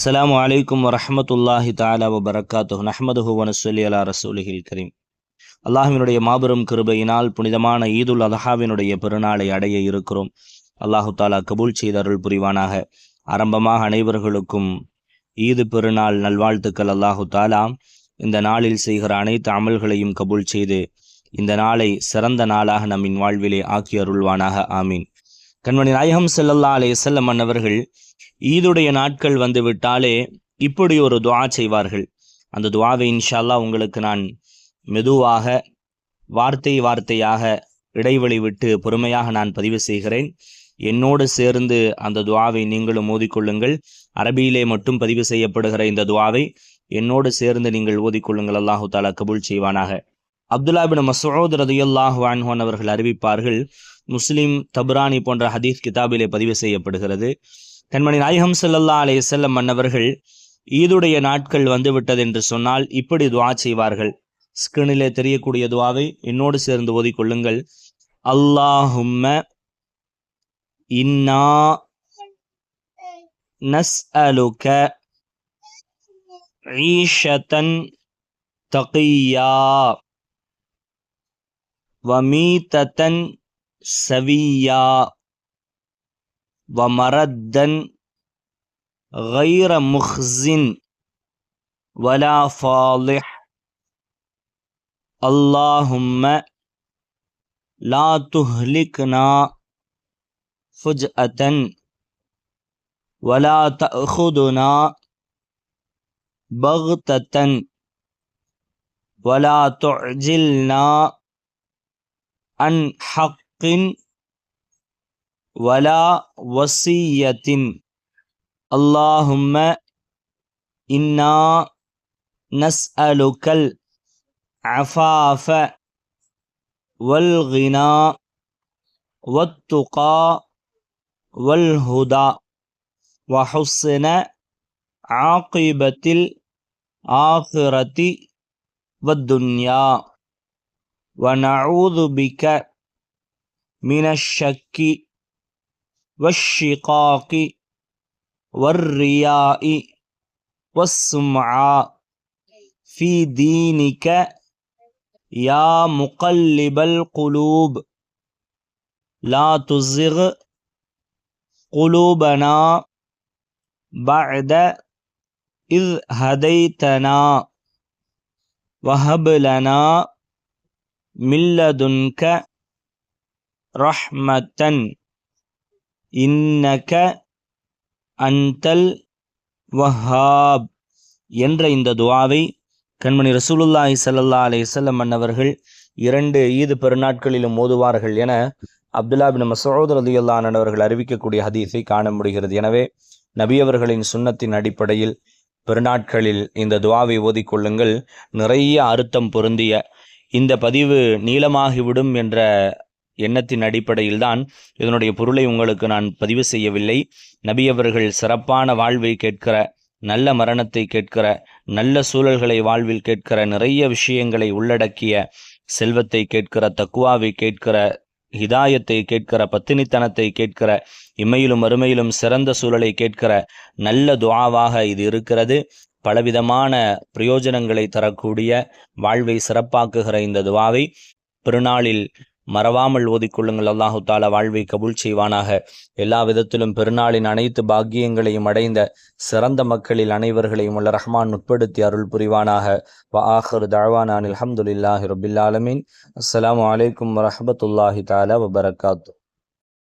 அஸ்ஸலாமு அலைக்கும் வரஹ்மத்துல்லாஹி தஆலா வபரகாத்துஹு நஹ்மதுஹு வ நுஸல்லி அலா ரசூலிஹில் கரீம். அல்லாஹ்வினுடைய மாபெரும் கிருபையினால் புனிதமான ஈதுல் அத்ஹாவினுடைய பெருநாளை அடைய இருக்கிறோம். அல்லாஹு தாலா கபூல் செய்து அருள் புரிவானாக. ஆரம்பமாக அனைவர்களுக்கும் ஈது பெருநாள் நல்வாழ்த்துக்கள். அல்லாஹு தாலா இந்த நாளில் செய்கிற அனைத்து அமல்களையும் கபூல் செய்து இந்த நாளை சிறந்த நாளாக நம்மின் வாழ்விலே ஆக்கி அருள்வானாக. ஆமீன். கண்மணி நாயகம் ஸல்லல்லாஹு அலைஹி வஸல்லம் அன்னவர்கள் ஈதுடைய நாட்கள் வந்து விட்டாலே இப்படி ஒரு துஆ செய்வார்கள். அந்த துஆவை இன்ஷா அல்லாஹ் உங்களுக்கு நான் மெதுவாக வார்த்தையாக இடைவெளி விட்டு பொறுமையாக நான் பதிவு செய்கிறேன். என்னோடு சேர்ந்து அந்த துஆவை நீங்களும் ஓதிக்கொள்ளுங்கள். அரபியிலே மட்டும் பதிவு செய்யப்படுகிற இந்த துஆவை என்னோடு சேர்ந்து நீங்கள் ஓதிக்கொள்ளுங்கள். அல்லாஹு தாலா கபூல் செய்வானாக. அப்துல்லா பின் மஸ்ஊத் ரலியல்லாஹு அன்ஹு அவர்கள் அறிவிப்பார்கள். முஸ்லிம், தப்ரானி போன்ற ஹதீஸ் கிதாபிலே பதிவு செய்யப்படுகிறது. கண்மணி நாயகம் ஸல்லல்லாஹு அலைஹி வஸல்லம் அன்னவர்கள் ஈதுடைய நாட்கள் வந்துவிட்டது என்று சொன்னால் இப்படி துஆ செய்வார்கள். ஸ்கிரீனிலே தெரியக்கூடிய துஆவை என்னோடு சேர்ந்து ஓதிக்கொள்ளுங்கள். அல்லாஹும்ம இன்னா நஸ்அலுக ஈஷத்தன் தகிய்யா வமீதத்தன் சவிய்யா வமரத்தன் غير مخزن ولا فاضح اللهم لا تهلكنا فجأة ولا تأخذنا بغتة ولا تعجلنا عن حق ولا وصية اللهم إنا نسألك العفاف والغنى والتقى والهدى وحسن عاقبة الآخرة والدنيا ونعوذ بك من الشك والشقاق والرياء والسمعة في دينك يا مقلب القلوب لا تزغ قلوبنا بعد إذ هديتنا وهب لنا من لدنك رحمة إنك அன்தல் வஹாப் என்ற இந்த துஆவை கண்மணி ரசூலுல்லாஹி ஸல்லல்லாஹு அலைஹி வஸல்லம் அன்னவர்கள் 2 ஈது பெருநாட்களிலும் ஓதுவார்கள் என அப்துல்லா பின் மஸ்ஊத் ரலியல்லாஹு அன்ஹு அவர்கள் அறிவிக்கக்கூடிய ஹதீஸை காண முடிகிறது. எனவே நபி அவர்களின் சுன்னத்தின் அடிப்படையில் பெருநாட்களில் இந்த துஆவை ஓதிக்கொள்ளுங்கள். நிறைய அர்த்தம் பொருந்திய இந்த பதிவு நீளமாகிவிடும் என்ற எண்ணத்தின் அடிப்படையில் தான் இதனுடைய பொருளை உங்களுக்கு நான் பதிவு செய்யவில்லை. நபி அவர்கள் சிறப்பான வாழ்வை கேட்கிற, நல்ல மரணத்தை கேட்கிற, நல்ல சூழல்களை வாழ்வில் கேட்கிற, நிறைய விஷயங்களை உள்ளடக்கிய செல்வத்தை கேட்கிற, தக்குவாவை கேட்கிற, ஹிதாயத்தை கேட்கிற, பத்தினித்தனத்தை கேட்கிற, இம்மையிலும் மறுமையிலும் சிறந்த சூழலை கேட்கிற நல்ல துஆவாக இது இருக்கிறது. பலவிதமான பிரயோஜனங்களை தரக்கூடிய, வாழ்வை சிறப்பாக்குகிற இந்த துஆவை பெருநாளில் மறவாமல் ஓதிக்கொள்ளுங்கள். அல்லாஹு தாலா வாழ்வை கபூல் செய்வானாக. எல்லா விதத்திலும் பெருநாளின் அனைத்து பாக்கியங்களையும் அடைந்த சிறந்த மக்களில் அனைவர்களையும் உள்ள ரஹ்மான் உட்படுத்தி அருள் புரிவானாக. வ ஆஹிரு தஅவானா அல்ஹம்துலில்லாஹி ரப்பில் ஆலமீன். அஸ்ஸலாமு அலைக்கும் வரஹ்மத்துல்லாஹி தஆலா வபரகாத்துஹு.